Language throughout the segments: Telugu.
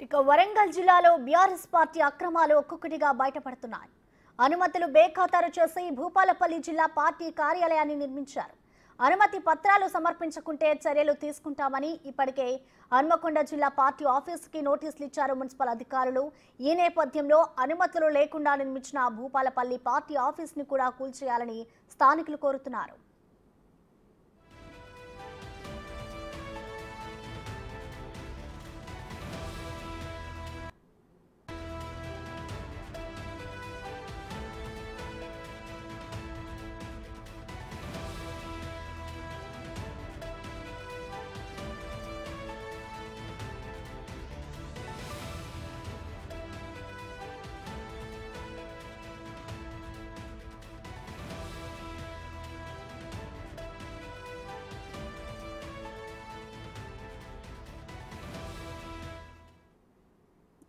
ఇక వరంగల్ జిల్లాలో బీఆర్ఎస్ పార్టీ అక్రమాలు ఒక్కొక్కటిగా బయటపడుతున్నాయి. అనుమతులు బేఖాతరు చేసి భూపాలపల్లి జిల్లా పార్టీ కార్యాలయాన్ని నిర్మించారు. అనుమతి పత్రాలు సమర్పించకుంటే చర్యలు తీసుకుంటామని ఇప్పటికే హన్మకొండ జిల్లా పార్టీ ఆఫీసుకి నోటీసులు ఇచ్చారు మున్సిపల్ అధికారులు. ఈ నేపథ్యంలో అనుమతులు లేకుండా నిర్మించిన భూపాలపల్లి పార్టీ ఆఫీసుని కూడా కూల్చేయాలని స్థానికులు కోరుతున్నారు.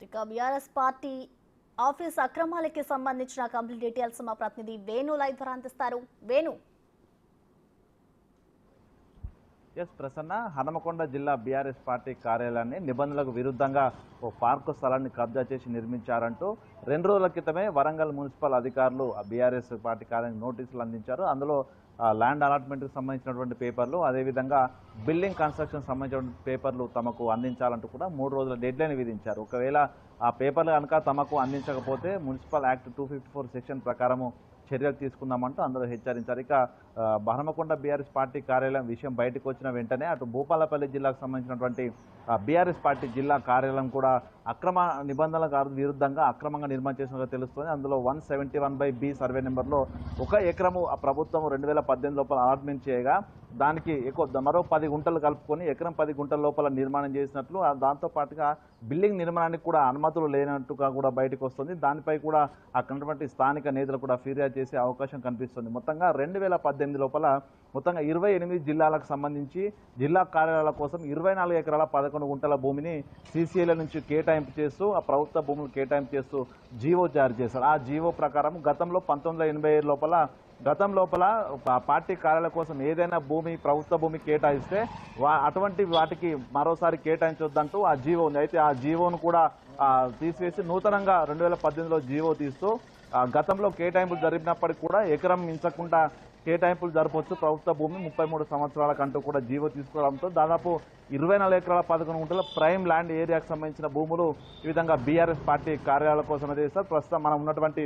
ఇక బీఆర్ఎస్ పార్టీ ఆఫీస్ అక్రమాలకి సంబంధించిన కంప్లీట్ డీటెయిల్స్ మా ప్రతినిధి వేణు లైవ్ ద్వారా అందిస్తారు. వేణు. ప్రసన్న, హనుమకొండ జిల్లా బీఆర్ఎస్ పార్టీ కార్యాలయాన్ని నిబంధనలకు విరుద్ధంగా ఓ పార్కు స్థలాన్ని కబ్జా చేసి నిర్మించారంటూ 2 రోజుల క్రితమే వరంగల్ మున్సిపల్ అధికారులు బీఆర్ఎస్ పార్టీ కార్యాలయానికి నోటీసులు అందించారు. అందులో ల్యాండ్ అలాట్మెంట్కి సంబంధించినటువంటి పేపర్లు, అదేవిధంగా బిల్డింగ్ కన్స్ట్రక్షన్ సంబంధించినటువంటి పేపర్లు తమకు అందించాలంటూ కూడా 3 రోజుల డెడ్లైన్ విధించారు. ఒకవేళ ఆ పేపర్లు కనుక తమకు అందించకపోతే మున్సిపల్ యాక్ట్ 254 సెక్షన్ ప్రకారము చర్యలు తీసుకుందామంటూ అందరూ హెచ్చరించారు. ఇక హనుమకొండ బీఆర్ఎస్ పార్టీ కార్యాలయం విషయం బయటకు వచ్చిన వెంటనే అటు భూపాలపల్లి జిల్లాకు సంబంధించినటువంటి బీఆర్ఎస్ పార్టీ జిల్లా కార్యాలయం కూడా అక్రమ నిబంధనలకు విరుద్ధంగా అక్రమంగా నిర్మాణం చేసినట్టు తెలుస్తుంది. అందులో 171/B సర్వే నెంబర్లో 1 ఎకరము ప్రభుత్వం 2018 లోపల అలాట్మెంట్ చేయగా దానికి మరో 10 గుంటలు కలుపుకొని ఎకరం 10 గుంటల లోపల నిర్మాణం చేసినట్లు, దాంతో పాటుగా బిల్డింగ్ నిర్మాణానికి కూడా అనుమతులు లేనట్టుగా కూడా బయటకు వస్తుంది. దానిపై కూడా అక్కడటువంటి స్థానిక నేతలు కూడా ఫిర్యాదు చేసే అవకాశం కనిపిస్తుంది. మొత్తంగా 2018 లోపల మొత్తంగా 28 జిల్లాలకు సంబంధించి జిల్లా కార్యాలయాల కోసం 24 ఎకరాల 11 గుంటల భూమిని సీసీఎల్ నుంచి కేటాయింపు చేస్తూ ఆ ప్రభుత్వ భూములు కేటాయింపు చేస్తూ జీవో జారీ చేశారు. ఆ జీవో ప్రకారం గతంలో 1987 లోపల పార్టీ కార్యాలయం కోసం ఏదైనా భూమి ప్రభుత్వ భూమి కేటాయిస్తే అటువంటి వాటికి మరోసారి కేటాయించొద్దంటూ ఆ జీవో ఉంది. అయితే ఆ జీవోను కూడా తీసివేసి నూతనంగా 2018లో జీవో తీస్తూ గతంలో కేటాయింపులు జరిపినప్పటికీ కూడా ఎకరం మించకుండా కేటాయింపులు జరపవచ్చు ప్రభుత్వ భూమి 33 సంవత్సరాల కంటూ కూడా జీవో తీసుకోవడంతో దాదాపు 24 ఎకరాల 11 గుంటల ప్రైమ్ ల్యాండ్ ఏరియాకు సంబంధించిన భూములు ఈ విధంగా బీఆర్ఎస్ పార్టీ కార్యాలయాల కోసం చేస్తారు. ప్రస్తుతం మనం ఉన్నటువంటి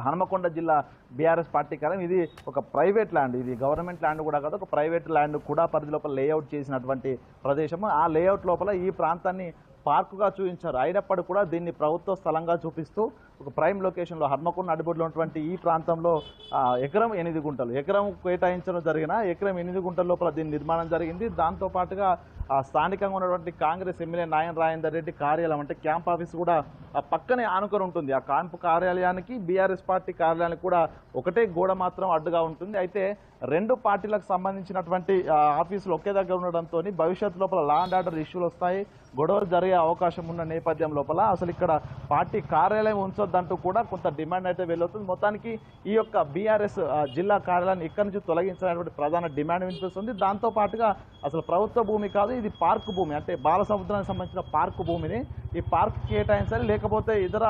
హనుమకొండ జిల్లా బీఆర్ఎస్ పార్టీ కార్యాలయం ఇది ఒక ప్రైవేట్ ల్యాండ్, ఇది గవర్నమెంట్ ల్యాండ్ కూడా కాదు, ఒక ప్రైవేట్ ల్యాండ్ కూడా పరిధి లోపల లేఅవుట్ చేసినటువంటి ప్రదేశము. ఆ లేఅవుట్ లోపల ఈ ప్రాంతాన్ని పార్కుగా చూపించారు. అయినప్పటికీ కూడా దీన్ని ప్రభుత్వ స్థలంగా చూపిస్తూ ఒక ప్రైమ్ లొకేషన్లో హన్మకొండ నడిబొడ్లో ఉన్నటువంటి ఈ ప్రాంతంలో ఎకరం 8 గుంటలు ఎకరం కేటాయించడం జరిగిన ఎకరం 8 గుంటల లోపల దీని నిర్మాణం జరిగింది. దాంతోపాటుగా స్థానికంగా ఉన్నటువంటి కాంగ్రెస్ ఎమ్మెల్యే నాయన రాజేందర్ రెడ్డి కార్యాలయం అంటే క్యాంప్ ఆఫీస్ కూడా పక్కనే ఆనుకొని ఉంటుంది. ఆ క్యాంపు కార్యాలయానికి బీఆర్ఎస్ పార్టీ కార్యాలయానికి కూడా ఒకటే గోడ మాత్రం అడ్డుగా ఉంటుంది. అయితే 2 పార్టీలకు సంబంధించినటువంటి ఆఫీసులు ఒకే దగ్గర ఉండడంతో భవిష్యత్తు లోపల లా అండ్ ఆర్డర్ ఇష్యూలు వస్తాయి, గొడవలు జరిగే అవకాశం ఉన్న నేపథ్యం లోపల అసలు ఇక్కడ పార్టీ కార్యాలయం ఉంచొద్దంటూ కూడా కొంత డిమాండ్ అయితే వెళ్ళవుతుంది. మొత్తానికి ఈ యొక్క బీఆర్ఎస్ జిల్లా కార్యాలయాన్ని ఇక్కడి నుంచి తొలగించాలనేటువంటి ప్రధాన డిమాండ్ వినిపిస్తుంది. దాంతో పాటుగా అసలు ప్రభుత్వ భూమి కాదు, ఇది పార్కు భూమి, అంటే బాల సముద్రానికి సంబంధించిన పార్కు భూమిని ఈ పార్క్ కేటాయించాలి, లేకపోతే ఇతర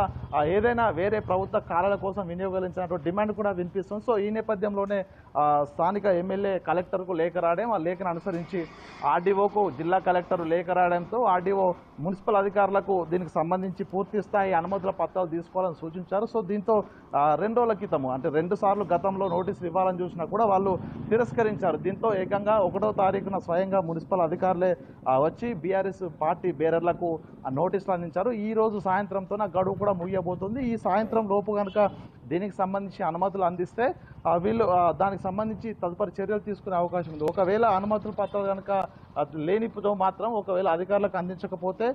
ఏదైనా వేరే ప్రభుత్వ కార్యాలయం కోసం వినియోగించినటువంటి డిమాండ్ కూడా వినిపిస్తుంది. సో ఈ నేపథ్యంలోనే స్థానిక ఎమ్మెల్యే కలెక్టర్కు లేఖ రాయడం, ఆ లేఖను అనుసరించి ఆర్డీఓకు జిల్లా కలెక్టర్ లేఖ రాయడంతో ఆర్డీఓ మున్సిపల్ అధికారులకు దీనికి సంబంధించి పూర్తి స్థాయి అనుమతుల పత్రాలు తీసుకోవాలని సూచించారు. సో దీంతో 2 రోజుల క్రితము అంటే 2 సార్లు గతంలో నోటీసులు ఇవ్వాలని చూసినా కూడా వాళ్ళు తిరస్కరించారు. దీంతో ఏకంగా 1వ తారీఖున స్వయంగా మున్సిపల్ అధికారులే వచ్చి బీఆర్ఎస్ పార్టీ బేరర్లకు నోటీసులు అందించారు. ఈ రోజు సాయంత్రంతో గడువు కూడా ముగియబోతుంది. ఈ సాయంత్రం లోపు కనుక దీనికి సంబంధించి అనుమతులు అందిస్తే వీళ్ళు దానికి సంబంధించి తదుపరి చర్యలు తీసుకునే అవకాశం ఉంది. ఒకవేళ అనుమతుల పత్రాలు కనుక లేనిపుతో మాత్రం ఒకవేళ అధికారులకు అందించకపోతే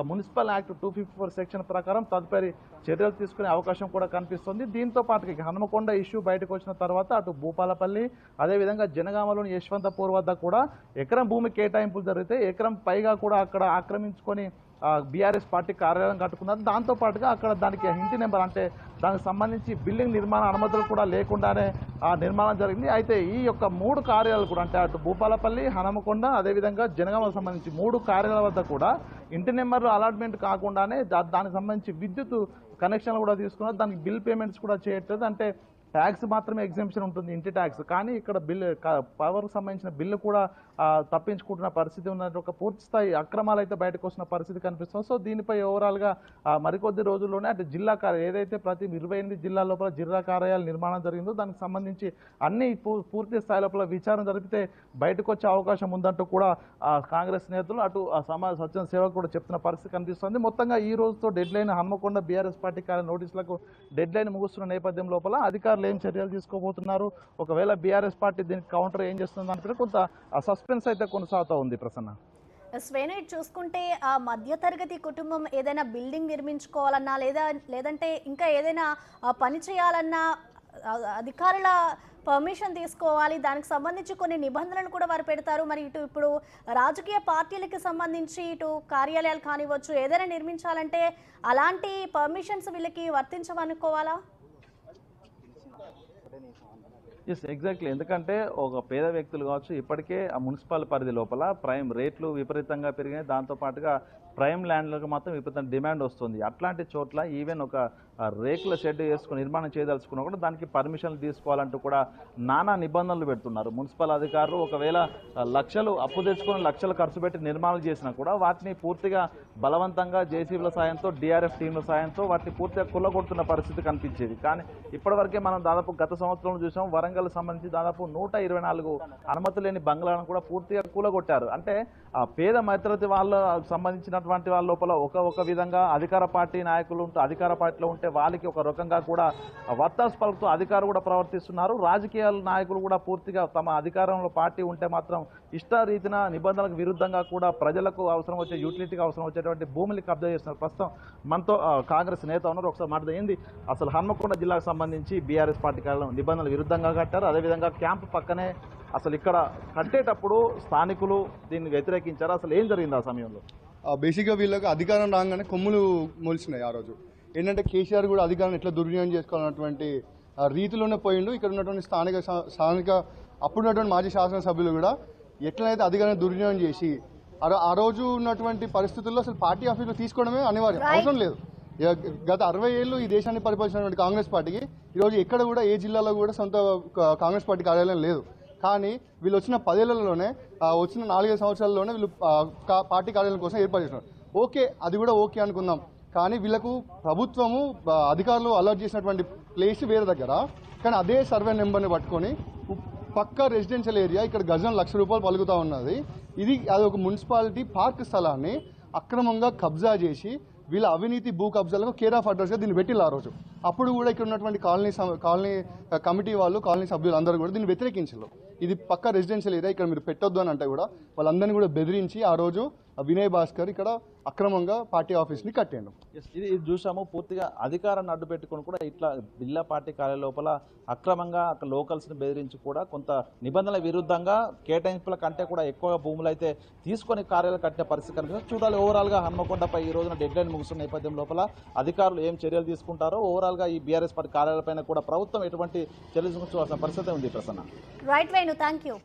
మున్సిపల్ యాక్ట్ 254 సెక్షన్ ప్రకారం తదుపరి చర్యలు తీసుకునే అవకాశం కూడా కనిపిస్తుంది. దీంతో పాటుగా హనుమకొండ ఇష్యూ బయటకు వచ్చిన తర్వాత అటు భూపాలపల్లి అదేవిధంగా జనగామలోని యశ్వంతపూర్ వద్ద కూడా ఎకరం భూమి కేటాయింపులు జరిగితే ఎకరం పైగా కూడా అక్కడ ఆక్రమించుకొని బీఆర్ఎస్ పార్టీ కార్యాలయం కట్టుకున్నారు. దాంతో పాటుగా అక్కడ దానికి ఇంటి నెంబర్ అంటే దానికి సంబంధించి బిల్డింగ్ నిర్మాణ అనుమతులు కూడా లేకుండానే ఆ నిర్మాణం జరిగింది. అయితే ఈ యొక్క 3 కార్యాలయాలు కూడా అంటే అటు భూపాలపల్లి, హనుమకొండ, అదేవిధంగా జనగామకు సంబంధించి 3 కార్యాలయాల వద్ద కూడా ఇంటి నెంబర్లు అలాట్మెంట్ కాకుండానే దానికి సంబంధించి విద్యుత్ కనెక్షన్లు కూడా తీసుకున్నారు. దానికి బిల్ పేమెంట్స్ కూడా చేయట్లేదు. అంటే ట్యాక్స్ మాత్రమే ఎగ్జామ్షన్ ఉంటుంది, ఇంటి ట్యాక్స్. కానీ ఇక్కడ బిల్లు పవర్కి సంబంధించిన బిల్లు కూడా తప్పించుకుంటున్న పరిస్థితి ఉన్నట్టు ఒక పూర్తి స్థాయి అక్రమాలు అయితే బయటకు వస్తున్న పరిస్థితి కనిపిస్తుంది. సో దీనిపై ఓవరాల్గా మరికొద్ది రోజుల్లోనే అంటే జిల్లా ఏదైతే ప్రతి 28 జిల్లాల లోపల జిల్లా కార్యాలయాల నిర్మాణం జరిగిందో దానికి సంబంధించి అన్ని పూర్తి స్థాయి లోపల విచారణ జరిపితే బయటకు వచ్చే అవకాశం ఉందంటూ కూడా కాంగ్రెస్ నేతలు అటు సమాజ సత్యం సేవకు కూడా చెప్తున్న పరిస్థితి కనిపిస్తుంది. మొత్తంగా ఈ రోజుతో dead line Hanamkonda BRS party కార్యాలయ నోటీసులకు డెడ్ లైన్ ముగుస్తున్న నేపథ్యం లోపల అధికారులు ఏం చర్యలు తీసుకోబోతున్నారు, ఒకవేళ బీఆర్ఎస్ పార్టీ దీనికి కౌంటర్ ఏం చేస్తుంది అంటే కొంత సస్పెన్స్ అయితే కొనసాగుతూ ఉంది. ప్రసన్న శ్రేణి చూసుకుంటే ఆ మధ్యతరగతి కుటుంబం ఏదైనా బిల్డింగ్ నిర్మించుకోవాలన్నా లేదంటే ఇంకా ఏదైనా పని చేయాలన్నా అధికారుల పర్మిషన్ తీసుకోవాలి. దానికి సంబంధించి కొన్ని నిబంధనలు కూడా వారు పెడతారు. మరి ఇప్పుడు రాజకీయ పార్టీలకి సంబంధించి ఇటు కార్యాలయాలు కానివ్వచ్చు ఏదైనా నిర్మించాలంటే అలాంటి పర్మిషన్స్ వీళ్ళకి వర్తించవనుకోవాలా? Yes, exactly. ఎందుకంటే ఒక పేద వ్యక్తులు కావచ్చు ఇప్పటికే ఆ మున్సిపల్ పరిధి లోపల ప్రైమ్ రేట్లు విపరీతంగా పెరిగినాయి. దాంతోపాటుగా ప్రైమ్ ల్యాండ్లకు మాత్రం విపరీతంగా డిమాండ్ వస్తుంది. అట్లాంటి చోట్ల ఈవెన్ ఒక రేకుల షెడ్ వేసుకుని నిర్మాణం చేయదలుచుకున్నా కూడా దానికి పర్మిషన్లు తీసుకోవాలంటూ కూడా నానా నిబంధనలు పెడుతున్నారు మున్సిపల్ అధికారులు. ఒకవేళ లక్షలు అప్పు తెచ్చుకొని లక్షలు ఖర్చు పెట్టి నిర్మాణాలు చేసినా కూడా వాటిని పూర్తిగా బలవంతంగా జేసీబీల సాయంతో డిఆర్ఎఫ్ టీంల సాయంతో వాటిని పూర్తిగా కుల్లగొడుతున్న పరిస్థితి కనిపించేది. కానీ ఇప్పటివరకే మనం దాదాపు గత సంవత్సరంలో చూసాం వరంగల్ సంబంధించి దాదాపు 124 అనుమతి లేని బంగ్లాలను కూడా పూర్తిగా కూలగొట్టారు. అంటే ఆ పేద మధ్యతరగతి వాళ్ళకు సంబంధించినటువంటి వాళ్ళ లోపల ఒక విధంగా అధికార పార్టీ నాయకులు ఉంటే అధికార పార్టీలో ఉంటే వాళ్ళకి ఒక రకంగా కూడా వత్తాసు పలుకుతూ అధికారులు కూడా ప్రవర్తిస్తున్నారు. రాజకీయ నాయకులు కూడా పూర్తిగా తమ అధికారంలో పార్టీ ఉంటే మాత్రం ఇష్టరీతిన నిబంధనలకు విరుద్ధంగా కూడా ప్రజలకు అవసరం వచ్చే యూటిలిటీకి అవసరం వచ్చేటువంటి భూములు కబ్జా చేస్తున్నారు. ప్రస్తుతం మనతో కాంగ్రెస్ నేత ఉన్నారు. ఒకసారి మాట్లాడింది అసలు హన్మకొండ జిల్లాకు సంబంధించి బీఆర్ఎస్ పార్టీ కార్యాలయం నిబంధనలు విరుద్ధంగా కట్టారు. అదేవిధంగా క్యాంపు పక్కనే అసలు ఇక్కడ కట్టేటప్పుడు స్థానికులు దీన్ని వ్యతిరేకించారు. అసలు ఏం జరిగింది ఆ సమయంలో? బేసిక్గా వీళ్ళకి అధికారం రాగానే కొమ్ములు మొలిచినాయి. ఆ రోజు ఏంటంటే కేసీఆర్ కూడా అధికారాన్ని ఎట్లా దుర్వినియోగం చేసుకోవాలన్నటువంటి రీతిలోనే పోయిండు. ఇక్కడ ఉన్నటువంటి స్థానిక అప్పుడున్నటువంటి మాజీ శాసనసభ్యులు కూడా ఎట్లయితే అధికారాన్ని దుర్వినియోగం చేసి ఆ రోజు ఉన్నటువంటి పరిస్థితుల్లో అసలు పార్టీ ఆఫీసులో తీసుకోవడమే అనివార్యం, అవసరం లేదు. గత 60 ఏళ్ళు ఈ దేశాన్ని పరిపాలించినటువంటి కాంగ్రెస్ పార్టీకి ఈరోజు ఎక్కడ కూడా ఏ జిల్లాలో కూడా సొంత కాంగ్రెస్ పార్టీ కార్యాలయం లేదు. కానీ వీళ్ళు వచ్చిన 10 ఏళ్లలోనే వచ్చిన 4-5 సంవత్సరాల్లోనే వీళ్ళు పార్టీ కార్యాలయం కోసం ఏర్పాటు చేస్తున్నారు. ఓకే, అది కూడా ఓకే అనుకుందాం. కానీ వీళ్ళకు ప్రభుత్వము అధికారులు అలర్ట్ చేసినటువంటి ప్లేస్ వేరే దగ్గర, కానీ అదే సర్వే నెంబర్ని పట్టుకొని పక్కా రెసిడెన్షియల్ ఏరియా ఇక్కడ గజం ₹1,00,000 పలుకుతూ ఉన్నది. అది ఒక మున్సిపాలిటీ పార్క్ స్థలాన్ని అక్రమంగా కబ్జా చేసి వీళ్ళ అవినీతి భూ కబ్జాలకు కేర్ ఆఫ్ అడ్రస్గా దీన్ని పెట్టిల్లు. ఆ రోజు అప్పుడు కూడా ఇక్కడ ఉన్నటువంటి కాలనీ కమిటీ వాళ్ళు, కాలనీ సభ్యులు అందరూ కూడా దీన్ని వ్యతిరేకించారు. ఇది పక్క రెసిడెన్షియల్ ఏరియా, ఇక్కడ మీరు పెట్టొద్దు అని అంటే కూడా వాళ్ళందరినీ కూడా బెదిరించి ఆ రోజు వినయ్ భాస్కర్ ఇక్కడ అక్రమంగా పార్టీ ఆఫీస్ని కట్టాడు. ఇది చూసాము. పూర్తిగా అధికారాన్ని అడ్డు పెట్టుకుని కూడా ఇట్లా జిల్లా పార్టీ కార్యాలయం లోపల అక్రమంగా అక్కడ లోకల్స్ని బెదిరించి కూడా కొంత నిబంధనల విరుద్ధంగా కేటాయింపుల కంటే కూడా ఎక్కువగా భూములు అయితే తీసుకొని కార్యాలయం కట్టిన పరిస్థితి కనిపిస్తుంది. చూడాలి ఓవరాల్గా హన్మకొండపై ఈ రోజున డెడ్ లైన్ ముగుస్తున్న నేపథ్యం లోపల అధికారులు ఏం చర్యలు తీసుకుంటారో, ఓవరాల్గా ఈ బీఆర్ఎస్ పార్టీ కార్యాలయాలపైన కూడా ప్రభుత్వం ఎటువంటి చర్యలు తీసుకోవాల్సిన పరిస్థితి ఉంది. Prasanna. Right Venu, thank you.